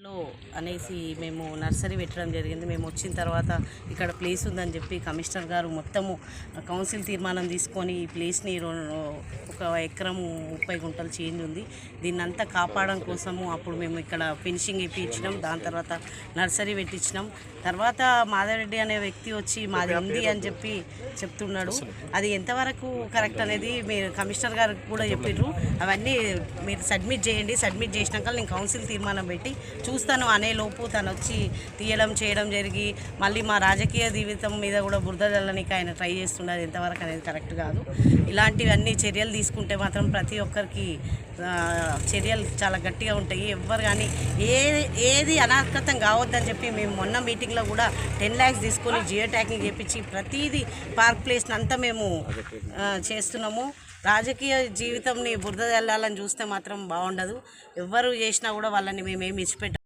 లో అనేసి మేము నర్సరీ పెట్టడం జరిగింది. మేము వచ్చిన తర్వాత ఇక్కడ ప్లేస్ ఉందని చెప్పి కమిషనర్ గారు మొత్తము కౌన్సిల్ తీర్మానం తీసుకొని ఈ ప్లేస్ని 1 ఎకరం 30 గుంటలు చేంజ్ ఉంది, దీన్నంతా కాపాడడం కోసము అప్పుడు మేము ఇక్కడ ఫినిషింగ్ ఇప్పించినాం. దాని తర్వాత నర్సరీ పెట్టించినాం. తర్వాత మాధవరెడ్డి అనే వ్యక్తి వచ్చి మాది ఉంది అని చెప్పి చెప్తున్నాడు. అది ఎంతవరకు కరెక్ట్ అనేది మీరు కమిషనర్ గారికి కూడా చెప్పిర్రు. అవన్నీ మీరు సబ్మిట్ చేయండి. సబ్మిట్ చేసినాక నేను కౌన్సిల్ తీర్మానం పెట్టి చూస్తాను అనేలోపు తను వచ్చి తీయడం చేయడం జరిగి మళ్ళీ మా రాజకీయ జీవితం మీద కూడా బురద జల్లనికి ఆయన ట్రై చేస్తుండే. అది ఎంతవరకు అనేది కరెక్ట్ కాదు. ఇలాంటివన్నీ చర్యలు తీసుకుంటే మాత్రం ప్రతి ఒక్కరికి చర్యలు చాలా గట్టిగా ఉంటాయి. ఎవ్వరు కానీ ఏది అనాకృతం కావద్దని చెప్పి మేము మొన్న మీటింగ్లో కూడా 10 lakhs తీసుకొని జియో ట్యాగింగ్ చేయించి ప్రతిదీ పార్క్ ప్లేస్ని అంతా మేము చేస్తున్నాము. రాజకీయ జీవితంని బురద జల్లాలని చూస్తే మాత్రం బాగుండదు. ఎవ్వరు చేసినా కూడా వాళ్ళని మేమేమి ఇచ్చిపెట్టాం.